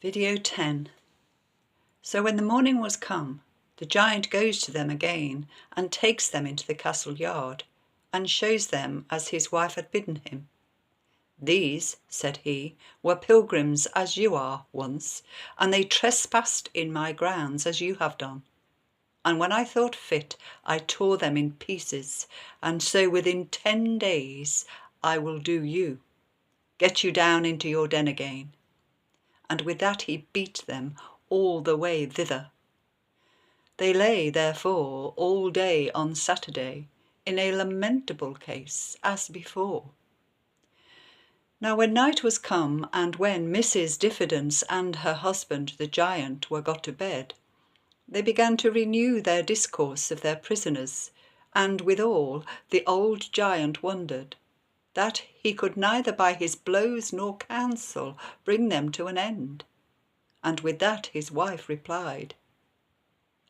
Video 10. So when the morning was come, the giant goes to them again and takes them into the castle yard and shows them as his wife had bidden him. These, said he, were pilgrims as you are once, and they trespassed in my grounds as you have done. And when I thought fit, I tore them in pieces, and so within 10 days I will do you. Get you down into your den again. And with that he beat them all the way thither. They lay, therefore, all day on Saturday, in a lamentable case, as before. Now when night was come, and when Mrs. Diffidence and her husband the giant were got to bed, they began to renew their discourse of their prisoners, and withal the old giant wondered that he could neither by his blows nor counsel bring them to an end. And with that his wife replied,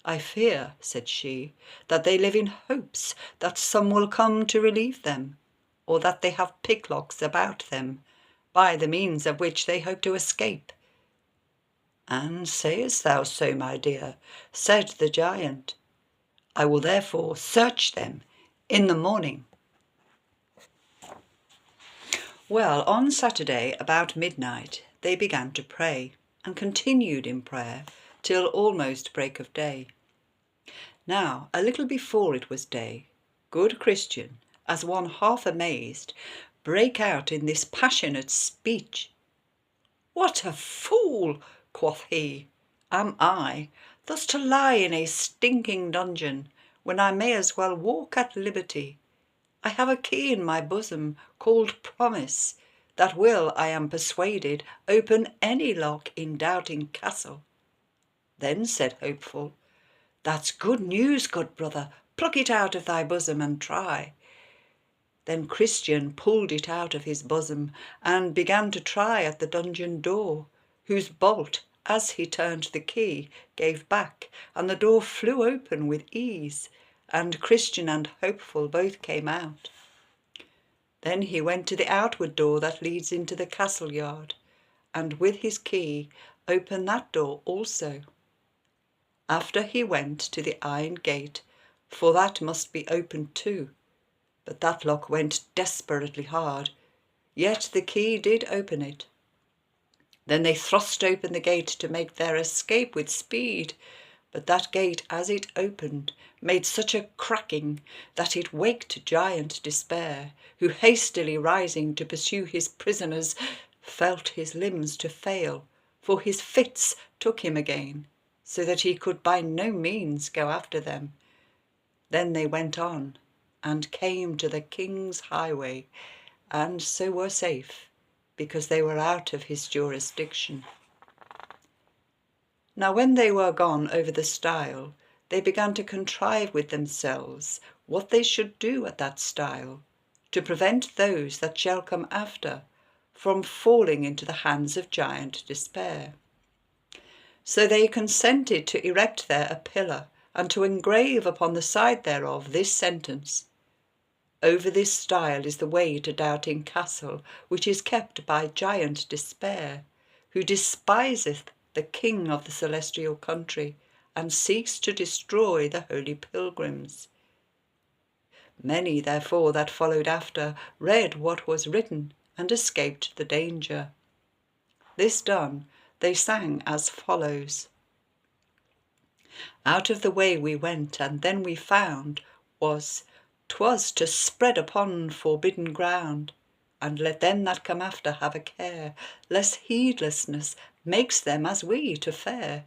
I fear, said she, that they live in hopes that some will come to relieve them, or that they have picklocks about them, by the means of which they hope to escape. And sayest thou so, my dear? Said the giant. I will therefore search them in the morning. Well, on Saturday, about midnight, they began to pray, and continued in prayer till almost break of day. Now, a little before it was day, good Christian, as one half amazed, brake out in this passionate speech. What a fool, quoth he, am I, thus to lie in a stinking dungeon, when I may as well walk at liberty. I have a key in my bosom, called Promise, that will, I am persuaded, open any lock in Doubting Castle. Then said Hopeful, That's good news, good brother, pluck it out of thy bosom and try. Then Christian pulled it out of his bosom, and began to try at the dungeon door, whose bolt, as he turned the key, gave back, and the door flew open with ease, and Christian and Hopeful both came out. Then he went to the outward door that leads into the castle yard, and with his key opened that door also. After he went to the iron gate, for that must be opened too, but that lock went desperately hard, yet the key did open it. Then they thrust open the gate to make their escape with speed, but that gate, as it opened, made such a cracking that it waked Giant Despair, who hastily rising to pursue his prisoners, felt his limbs to fail, for his fits took him again, so that he could by no means go after them. Then they went on, and came to the king's highway, and so were safe, because they were out of his jurisdiction. Now when they were gone over the stile, they began to contrive with themselves what they should do at that stile, to prevent those that shall come after from falling into the hands of Giant Despair. So they consented to erect there a pillar, and to engrave upon the side thereof this sentence, Over this stile is the way to Doubting Castle, which is kept by Giant Despair, who despiseth the king of the celestial country, and seeks to destroy the holy pilgrims. Many, therefore, that followed after read what was written, and escaped the danger. This done, they sang as follows. Out of the way we went, and then we found 'twas to spread upon forbidden ground, and let them that come after have a care, lest heedlessness makes them as we to fare,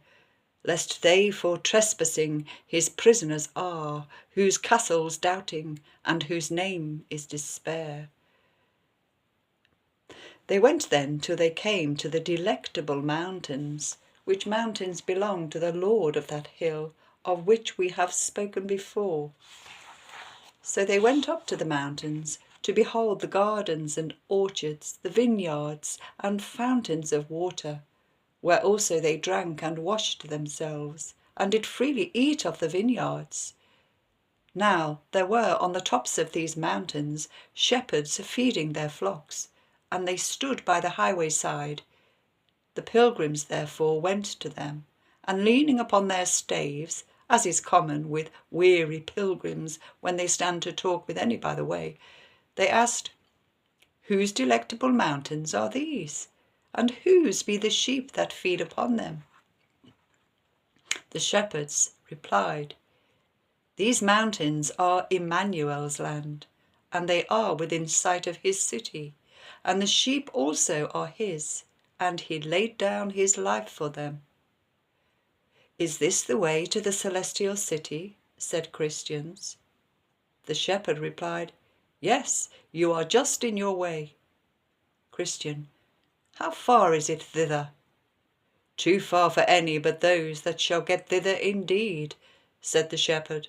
lest they for trespassing his prisoners are, whose castle's Doubting, and whose name is Despair. They went then till they came to the Delectable Mountains, which mountains belong to the lord of that hill, of which we have spoken before. So they went up to the mountains, to behold the gardens and orchards, the vineyards and fountains of water, where also they drank and washed themselves, and did freely eat of the vineyards. Now there were on the tops of these mountains shepherds feeding their flocks, and they stood by the highway side. The pilgrims therefore went to them, and leaning upon their staves, as is common with weary pilgrims when they stand to talk with any by the way, they asked, "Whose delectable mountains are these? And whose be the sheep that feed upon them?" The shepherds replied, "These mountains are Emmanuel's land, and they are within sight of his city, and the sheep also are his, and he laid down his life for them." "Is this the way to the celestial city?" said Christians. The shepherd replied, "Yes, you are just in your way." Christian, "How far is it thither?" "Too far for any but those that shall get thither indeed," said the shepherd.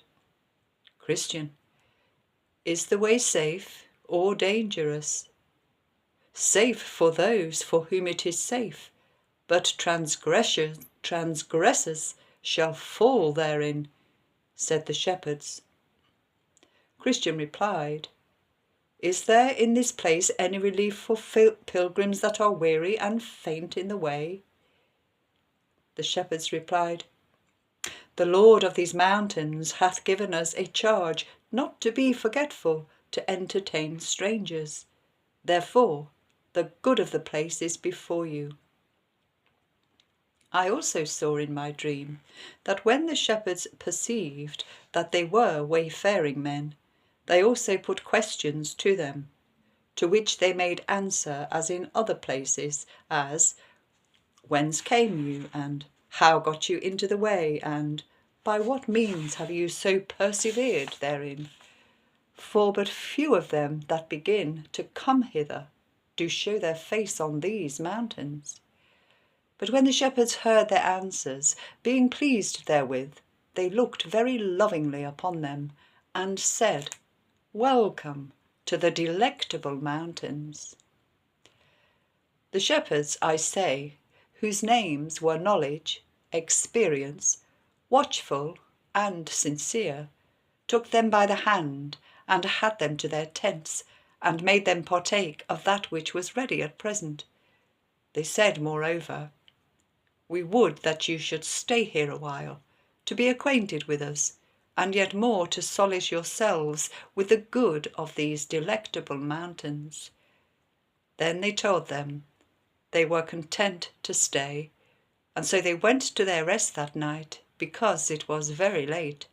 Christian, "Is the way safe or dangerous?" "Safe for those for whom it is safe, but transgressors shall fall therein," said the shepherds. Christian replied, "Is there in this place any relief for pilgrims that are weary and faint in the way?" The shepherds replied, "The Lord of these mountains hath given us a charge not to be forgetful to entertain strangers. Therefore, the good of the place is before you." I also saw in my dream that when the shepherds perceived that they were wayfaring men, they also put questions to them, to which they made answer as in other places, as, "Whence came you?" and "How got you into the way?" and "By what means have you so persevered therein?" For but few of them that begin to come hither do show their face on these mountains. But when the shepherds heard their answers, being pleased therewith, they looked very lovingly upon them, and said, "Welcome to the Delectable Mountains." The shepherds, I say, whose names were Knowledge, Experience, Watchful, and Sincere, took them by the hand, and had them to their tents, and made them partake of that which was ready at present. They said, moreover, "We would that you should stay here a while, to be acquainted with us, and yet more to solace yourselves with the good of these delectable mountains." Then they told them they were content to stay, and so they went to their rest that night, because it was very late.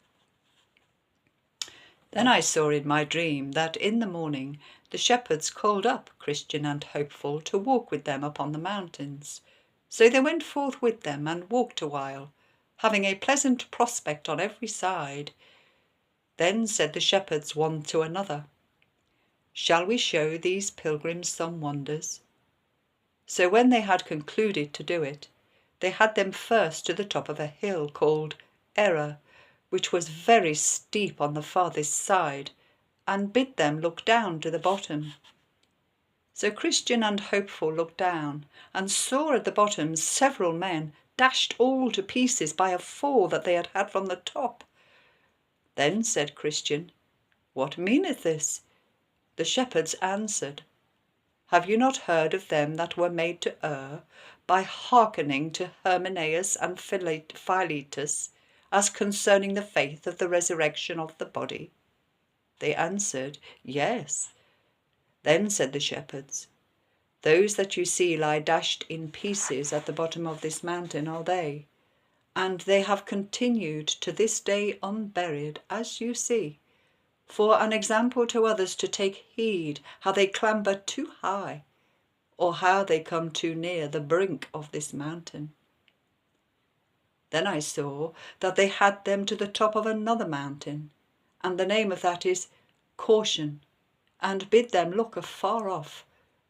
Then I saw in my dream that in the morning the shepherds called up Christian and Hopeful to walk with them upon the mountains. So they went forth with them and walked a while, having a pleasant prospect on every side. Then said the shepherds one to another, "Shall we show these pilgrims some wonders?" So when they had concluded to do it, they had them first to the top of a hill called Error, which was very steep on the farthest side, and bid them look down to the bottom. So Christian and Hopeful looked down, and saw at the bottom several men dashed all to pieces by a fall that they had had from the top. Then said Christian, "What meaneth this?" The shepherds answered, "Have you not heard of them that were made to err, by hearkening to Hymenaeus and Philetus, as concerning the faith of the resurrection of the body?" They answered, "Yes." Then said the shepherds, "Those that you see lie dashed in pieces at the bottom of this mountain are they, and they have continued to this day unburied, as you see, for an example to others to take heed how they clamber too high, or how they come too near the brink of this mountain." Then I saw that they had them to the top of another mountain, and the name of that is Caution, and bid them look afar off,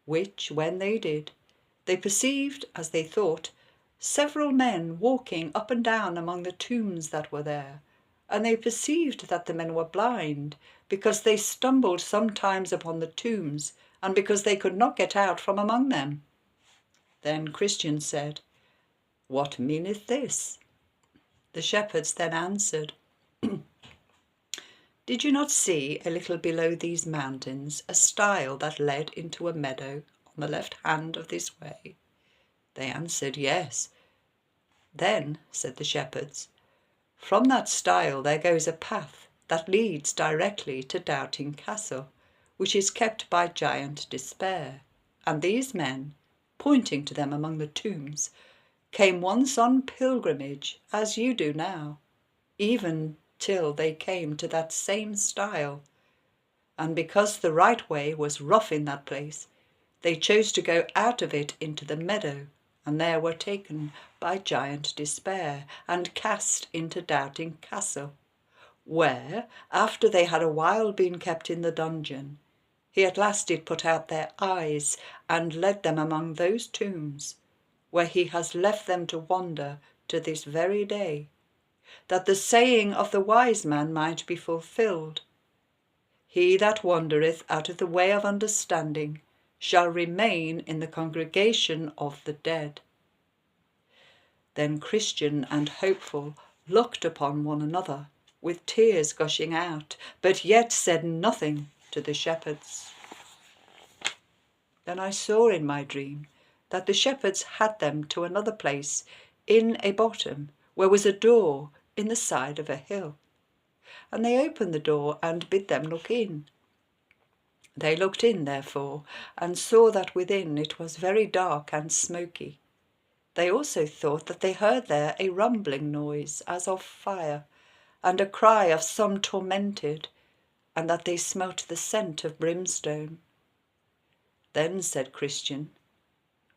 which when they did, they perceived, as they thought, several men walking up and down among the tombs that were there, and they perceived that the men were blind, because they stumbled sometimes upon the tombs, and because they could not get out from among them. Then Christian said, "What meaneth this?" The shepherds then answered, "Did you not see a little below these mountains a stile that led into a meadow on the left hand of this way?" They answered, Yes. Then said the shepherds, From that stile there goes a path that leads directly to Doubting Castle, which is kept by Giant Despair. And these men, pointing to them among the tombs, came once on pilgrimage, as you do now, even till they came to that same stile. And because the right way was rough in that place, they chose to go out of it into the meadow, and there were taken by Giant Despair, and cast into Doubting Castle, where, after they had a while been kept in the dungeon, he at last did put out their eyes, and led them among those tombs, where he has left them to wander to this very day, that the saying of the wise man might be fulfilled, He that wandereth out of the way of understanding shall remain in the congregation of the dead. Then Christian and Hopeful looked upon one another, with tears gushing out, but yet said nothing to the shepherds. Then I saw in my dream that the shepherds had them to another place in a bottom, where was a door in the side of a hill. And they opened the door and bid them look in. They looked in, therefore, and saw that within it was very dark and smoky. They also thought that they heard there a rumbling noise as of fire, and a cry of some tormented, and that they smelt the scent of brimstone. Then said Christian,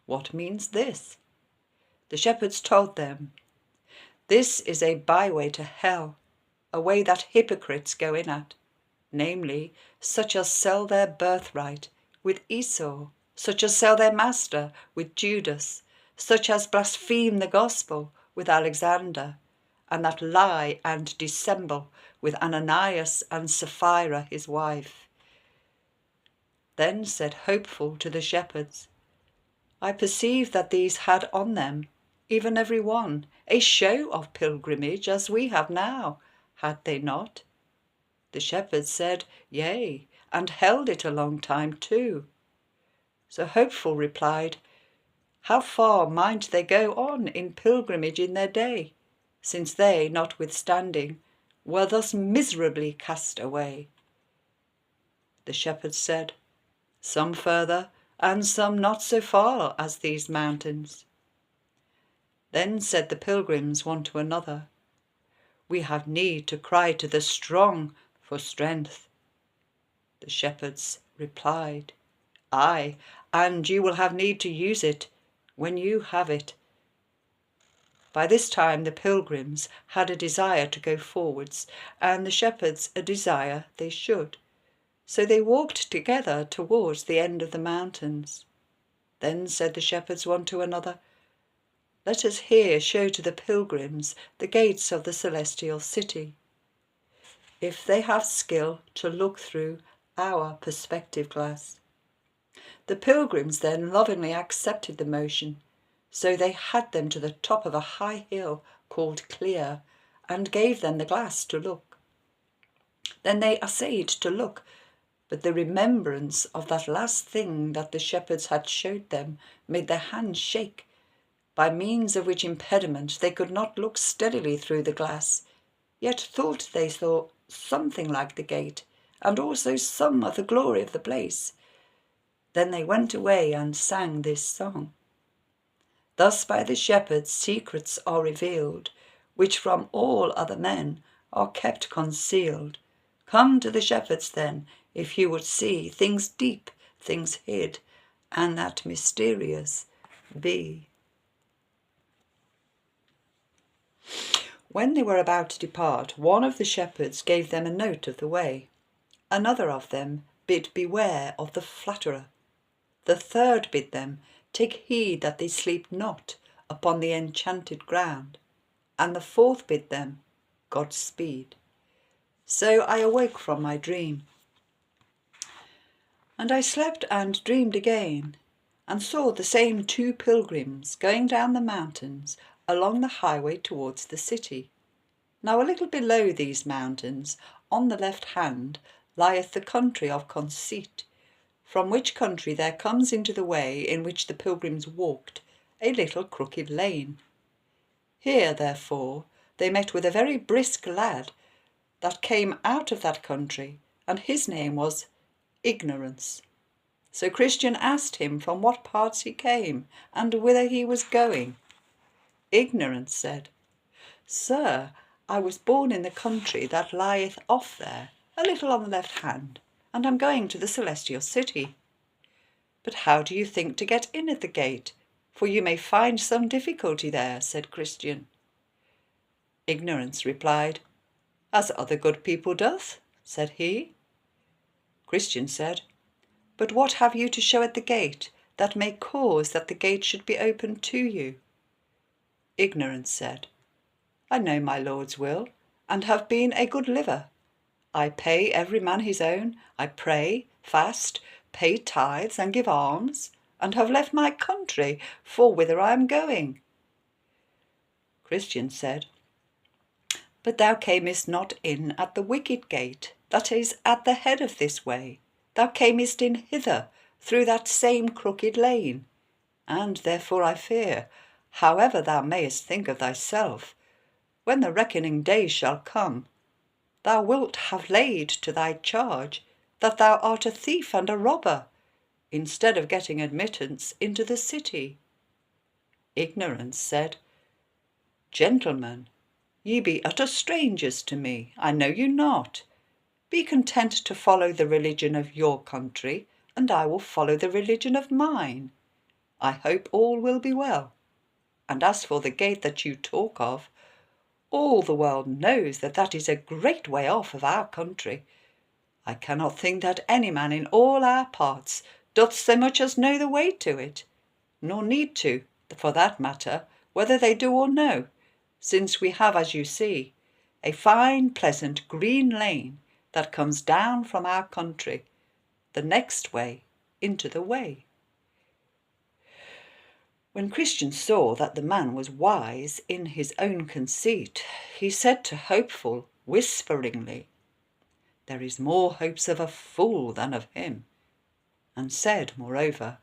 What means this? The shepherds told them, This is a byway to hell, a way that hypocrites go in at, namely, such as sell their birthright with Esau, such as sell their master with Judas, such as blaspheme the gospel with Alexander, and that lie and dissemble with Ananias and Sapphira his wife. Then said Hopeful to the shepherds, I perceive that these had on them, even every one, a show of pilgrimage as we have now, had they not? The shepherds said, Yea, and held it a long time too. So Hopeful replied, How far might they go on in pilgrimage in their day, since they, notwithstanding, were thus miserably cast away? The shepherds said, Some further, and some not so far as these mountains. Then said the pilgrims one to another, We have need to cry to the strong for strength. The shepherds replied, Aye, and you will have need to use it when you have it. By this time the pilgrims had a desire to go forwards, and the shepherds a desire they should. So they walked together towards the end of the mountains. Then said the shepherds one to another, Let us here show to the pilgrims the gates of the celestial city. If they have skill to look through our perspective glass. The pilgrims then lovingly accepted the motion, so they had them to the top of a high hill called Clear, and gave them the glass to look. Then they essayed to look, but the remembrance of that last thing that the shepherds had showed them made their hands shake, by means of which impediment they could not look steadily through the glass, yet thought they saw something like the gate, and also some of the glory of the place. Then they went away and sang this song. Thus by the shepherds secrets are revealed, which from all other men are kept concealed. Come to the shepherds then, if you would see things deep, things hid, and that mysterious be. When they were about to depart, one of the shepherds gave them a note of the way. Another of them bid beware of the flatterer. The third bid them take heed that they sleep not upon the enchanted ground. And the fourth bid them Godspeed. So I awoke from my dream. And I slept and dreamed again, and saw the same two pilgrims going down the mountains along the highway towards the city. Now a little below these mountains, on the left hand, lieth the country of Conceit, from which country there comes into the way in which the pilgrims walked a little crooked lane. Here, therefore, they met with a very brisk lad that came out of that country, and his name was Ignorance. So Christian asked him from what parts he came, and whither he was going. Ignorance said, Sir, I was born in the country that lieth off there, a little on the left hand, and am going to the celestial city. But how do you think to get in at the gate? For you may find some difficulty there, said Christian. Ignorance replied, As other good people doth, said he. Christian said, But what have you to show at the gate that may cause that the gate should be opened to you? Ignorance said, I know my Lord's will, and have been a good liver. I pay every man his own, I pray, fast, pay tithes, and give alms, and have left my country for whither I am going. Christian said, But thou camest not in at the wicket gate, that is at the head of this way. Thou camest in hither through that same crooked lane. And therefore I fear, however thou mayest think of thyself, when the reckoning day shall come, thou wilt have laid to thy charge that thou art a thief and a robber, instead of getting admittance into the city. Ignorance said, Gentlemen, ye be utter strangers to me, I know you not. Be content to follow the religion of your country, and I will follow the religion of mine. I hope all will be well. And as for the gate that you talk of, all the world knows that that is a great way off of our country. I cannot think that any man in all our parts doth so much as know the way to it, nor need to, for that matter, whether they do or no, since we have, as you see, a fine, pleasant, green lane that comes down from our country, the next way into the way. When Christian saw that the man was wise in his own conceit, he said to Hopeful whisperingly, There is more hopes of a fool than of him, and said, moreover,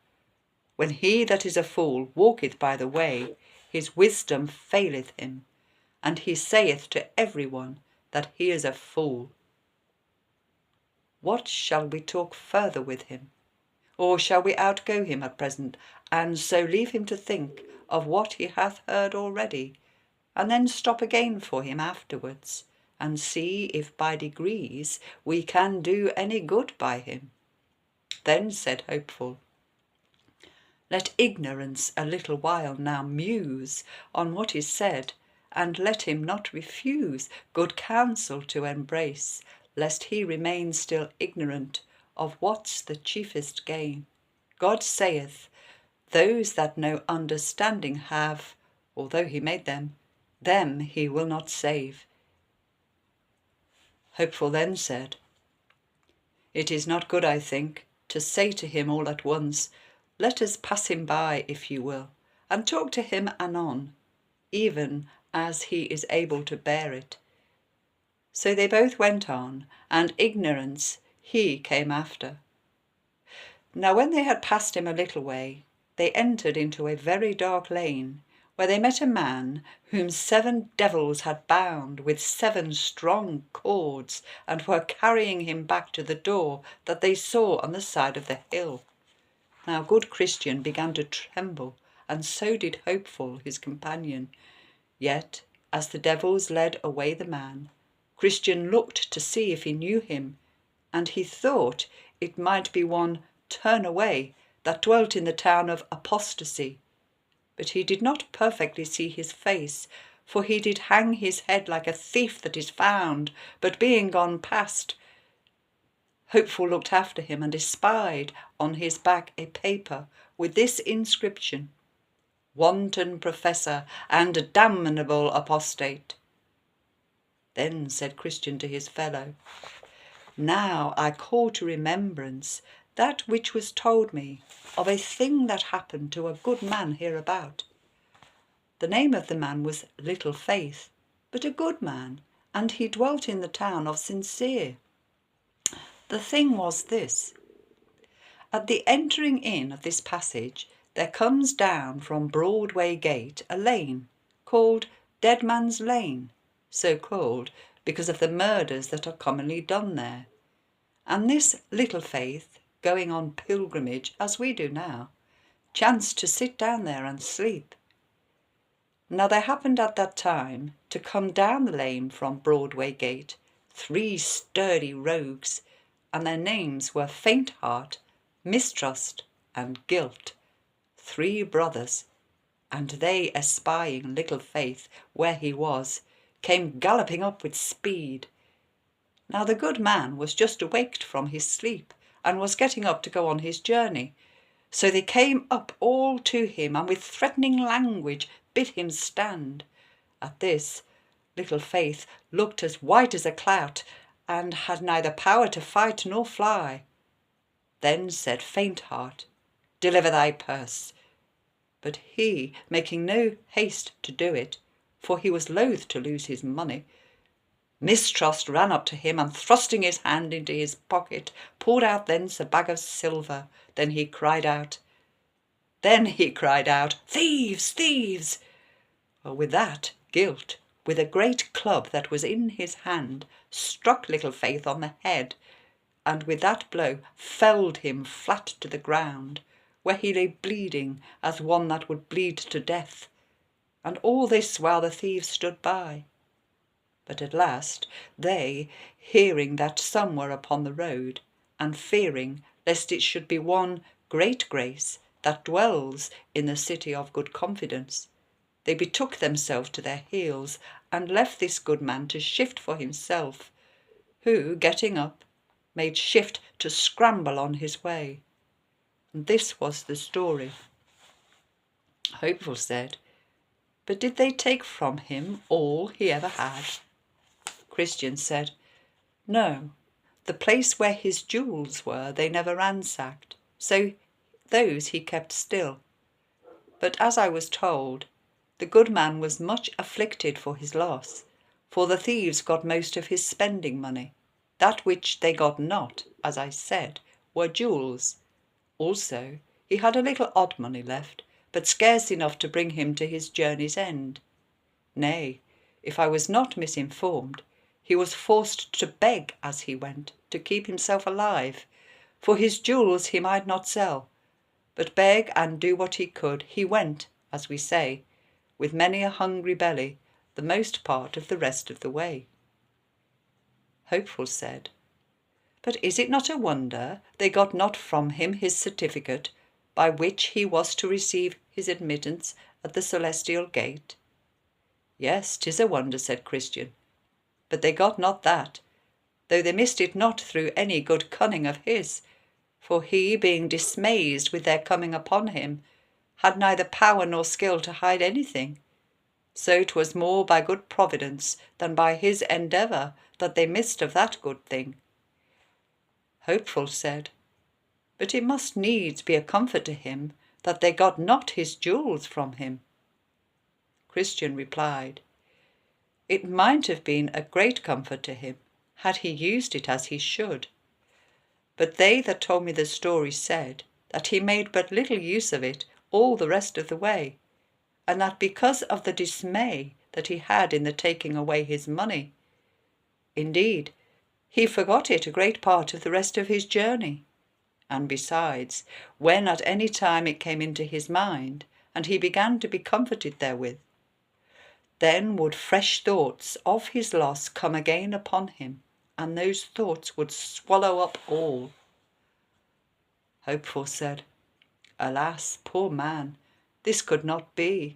When he that is a fool walketh by the way, his wisdom faileth him, and he saith to every one that he is a fool. What shall we talk further with him? Or shall we outgo him at present, and so leave him to think of what he hath heard already, and then stop again for him afterwards, and see if by degrees we can do any good by him? Then said Hopeful, Let ignorance a little while now muse on what is said, and let him not refuse good counsel to embrace, lest he remain still ignorant of what's the chiefest gain. God saith, Those that no understanding have, although he made them he will not save. Hopeful then said, It is not good, I think, to say to him all at once, Let us pass him by, if you will, and talk to him anon, even as he is able to bear it. So they both went on, and Ignorance he came after. Now when they had passed him a little way, they entered into a very dark lane, where they met a man whom 7 devils had bound with 7 strong cords, and were carrying him back to the door that they saw on the side of the hill. Now good Christian began to tremble, and so did Hopeful his companion. Yet, as the devils led away the man, Christian looked to see if he knew him, and he thought it might be one Turn away that dwelt in the town of Apostasy. But he did not perfectly see his face, for he did hang his head like a thief that is found, but being gone past, Hopeful looked after him and espied on his back a paper with this inscription, Wanton professor and damnable apostate. Then said Christian to his fellow, Now I call to remembrance that which was told me of a thing that happened to a good man hereabout. The name of the man was Little Faith, but a good man, and he dwelt in the town of Sincere. The thing was this. At the entering in of this passage there comes down from Broadway Gate a lane called Dead Man's Lane, so called because of the murders that are commonly done there. And this little Faith, going on pilgrimage as we do now, chanced to sit down there and sleep. Now there happened at that time to come down the lane from Broadway Gate 3 sturdy rogues, and their names were Faint Heart, Mistrust, and Guilt, 3 brothers, and they, espying little Faith where he was, came galloping up with speed. Now the good man was just awaked from his sleep, and was getting up to go on his journey. So they came up all to him, and with threatening language bid him stand. At this, little Faith looked as white as a clout, and had neither power to fight nor fly. Then said Faint Heart, "Deliver thy purse." But he, making no haste to do it, for he was loath to lose his money, Mistrust ran up to him, and thrusting his hand into his pocket, pulled out thence a bag of silver. Then he cried out, "Thieves, thieves!" With that, Guilt, with a great club that was in his hand, struck little Faith on the head, and with that blow felled him flat to the ground, where he lay bleeding as one that would bleed to death. And all this while the thieves stood by. But at last they, hearing that some were upon the road, and fearing lest it should be one great grace that dwells in the city of good confidence, they betook themselves to their heels, and left this good man to shift for himself, who, getting up, made shift to scramble on his way. And this was the story. Hopeful said, "But did they take from him all he ever had?" Christian said, "No, the place where his jewels were they never ransacked, so those he kept still. But as I was told, the good man was much afflicted for his loss, for the thieves got most of his spending money. That which they got not, as I said, were jewels. Also he had a little odd money left, but scarce enough to bring him to his journey's end. Nay, if I was not misinformed, he was forced to beg as he went to keep himself alive, for his jewels he might not sell, but beg and do what he could, he went, as we say, with many a hungry belly, the most part of the rest of the way." Hopeful said, "But is it not a wonder they got not from him his certificate, by which he was to receive his admittance at the celestial gate?" "Yes, 'tis a wonder," said Christian, "but they got not that, though they missed it not through any good cunning of his, for he, being dismayed with their coming upon him, had neither power nor skill to hide anything. So 'twas more by good providence than by his endeavour that they missed of that good thing." Hopeful said, "But it must needs be a comfort to him that they got not his jewels from him." Christian replied, "It might have been a great comfort to him, had he used it as he should. But they that told me the story said that he made but little use of it all the rest of the way, and that because of the dismay that he had in the taking away his money, indeed, he forgot it a great part of the rest of his journey. And besides, when at any time it came into his mind, and he began to be comforted therewith, then would fresh thoughts of his loss come again upon him, and those thoughts would swallow up all." Hopeful said, "Alas, poor man, this could not be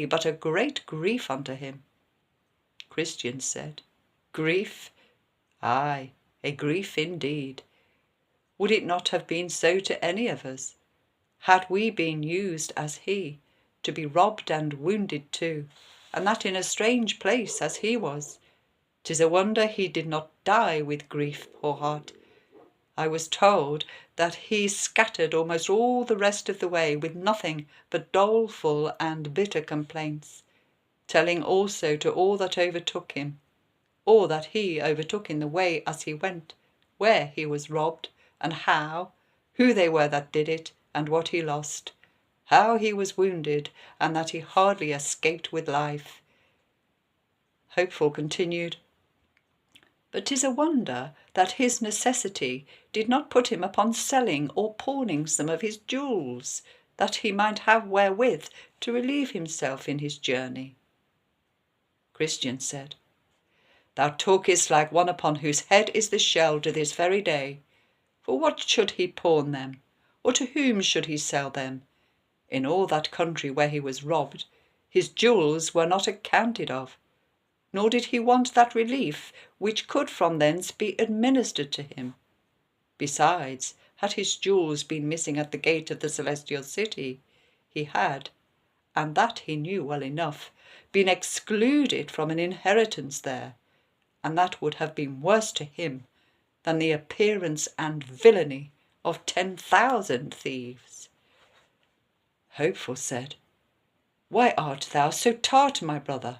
but a great grief unto him." Christian said, "Grief? Aye, a grief indeed. Would it not have been so to any of us, had we been used as he, to be robbed and wounded too, and that in a strange place as he was? 'Tis a wonder he did not die with grief, poor heart. I was told that he scattered almost all the rest of the way with nothing but doleful and bitter complaints, telling also to all that overtook him, or that he overtook in the way as he went, where he was robbed, and how, who they were that did it, and what he lost, how he was wounded, and that he hardly escaped with life. Hopeful continued, but 'tis a wonder that his necessity did not put him upon selling or pawning some of his jewels, that he might have wherewith to relieve himself in his journey. Christian said, Thou talkest like one upon whose head is the shell to this very day. For what should he pawn them, or to whom should he sell them? In all that country where he was robbed, his jewels were not accounted of, nor did he want that relief which could from thence be administered to him. Besides, had his jewels been missing at the gate of the celestial city, he had, and that he knew well enough, been excluded from an inheritance there, and that would have been worse to him than the appearance and villainy of 10,000 thieves. Hopeful said, Why art thou so tart, my brother?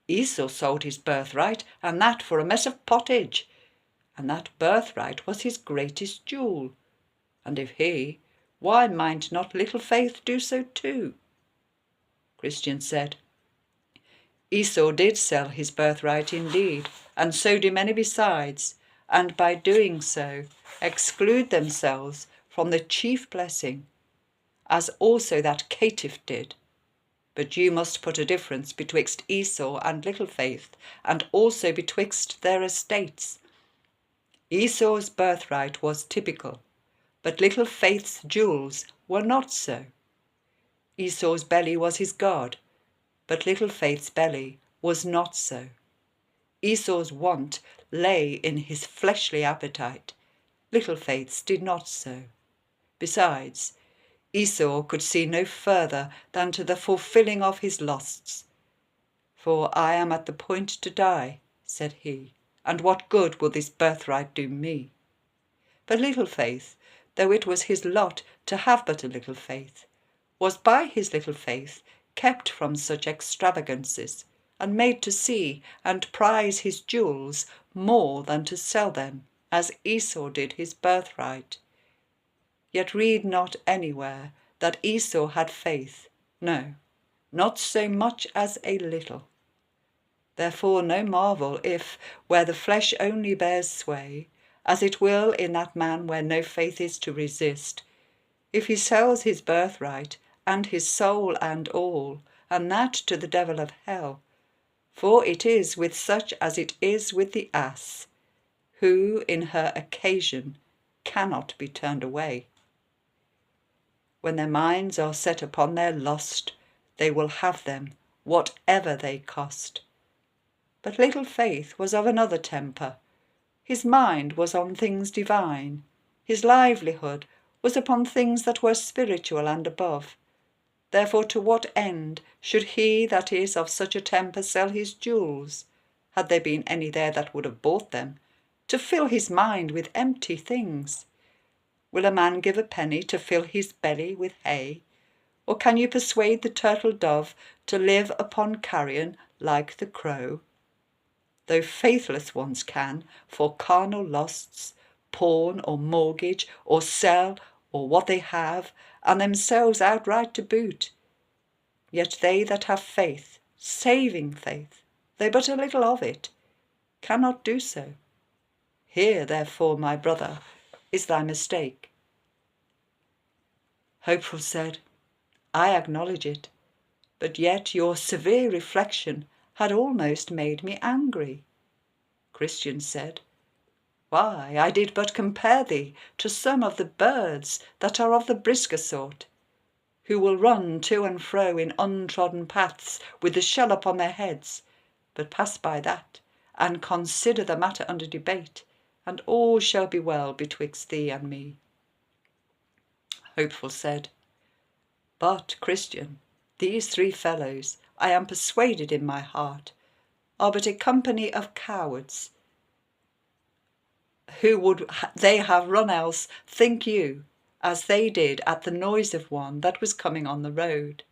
Esau sold his birthright, and that for a mess of pottage, and that birthright was his greatest jewel. And if he, why might not little faith do so too? Christian said, Esau did sell his birthright indeed, and so do many besides, and by doing so exclude themselves from the chief blessing, as also that caitiff did. But you must put a difference betwixt Esau and little faith, and also betwixt their estates. Esau's birthright was typical, but little faith's jewels were not so. Esau's belly was his God, but little faith's belly was not so. Esau's want lay in his fleshly appetite, little faith's did not so. Besides, Esau could see no further than to the fulfilling of his lusts. For I am at the point to die, said he, and what good will this birthright do me? But little faith, though it was his lot to have but a little faith, was by his little faith kept from such extravagances, and made to see and prize his jewels more than to sell them, as Esau did his birthright. Yet read not anywhere that Esau had faith, no, not so much as a little. Therefore no marvel if, where the flesh only bears sway, as it will in that man where no faith is to resist, if he sells his birthright, and his soul and all, and that to the devil of hell, for it is with such as it is with the ass, who in her occasion cannot be turned away. When their minds are set upon their lust, they will have them, whatever they cost. But little faith was of another temper. His mind was on things divine. His livelihood was upon things that were spiritual and above. Therefore to what end should he that is of such a temper sell his jewels, had there been any there that would have bought them, to fill his mind with empty things? Will a man give a penny to fill his belly with hay? Or can you persuade the turtle dove to live upon carrion like the crow? Though faithless ones can, for carnal lusts, pawn or mortgage or sell or what they have, and themselves outright to boot. Yet they that have faith, saving faith, though but a little of it, cannot do so. Here, therefore, my brother, is thy mistake. Hopeful said, I acknowledge it, but yet your severe reflection had almost made me angry. Christian said, Why, I did but compare thee to some of the birds that are of the brisker sort, who will run to and fro in untrodden paths with the shell upon their heads, but pass by that, and consider the matter under debate, and all shall be well betwixt thee and me. Hopeful said, But, Christian, these three fellows, I am persuaded in my heart, are but a company of cowards. Who would they have run else, think you, as they did at the noise of one that was coming on the road?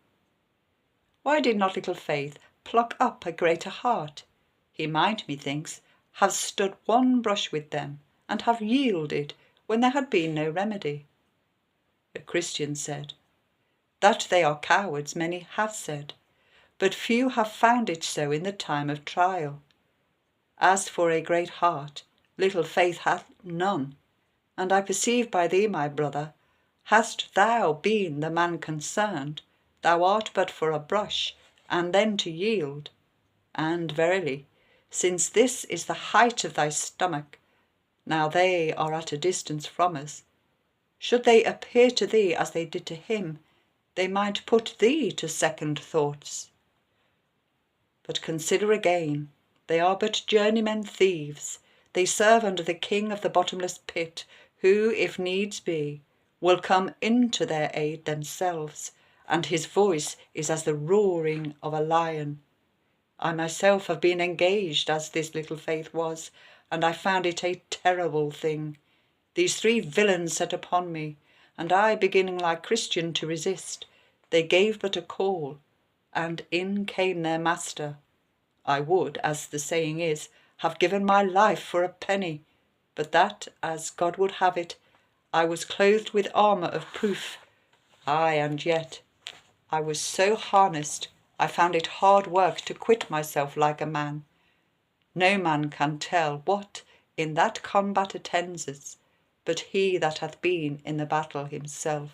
Why did not little faith pluck up a greater heart? He might, methinks, have stood one brush with them, and have yielded when there had been no remedy. A Christian said, That they are cowards many have said, but few have found it so in the time of trial. As for a great heart, little faith hath none. And I perceive by thee, my brother, hast thou been the man concerned, thou art but for a brush, and then to yield. And verily, since this is the height of thy stomach, now they are at a distance from us, should they appear to thee as they did to him, they might put thee to second thoughts. But consider again, they are but journeymen thieves. They serve under the king of the bottomless pit, who, if needs be, will come into their aid themselves, and his voice is as the roaring of a lion. I myself have been engaged as this little faith was, and I found it a terrible thing. These three villains set upon me, and I, beginning like Christian to resist, they gave but a call, and in came their master. I would, as the saying is, have given my life for a penny, but that, as God would have it, I was clothed with armour of proof. Ay, and yet I was so harnessed, I found it hard work to quit myself like a man. No man can tell what in that combat attends us, but he that hath been in the battle himself.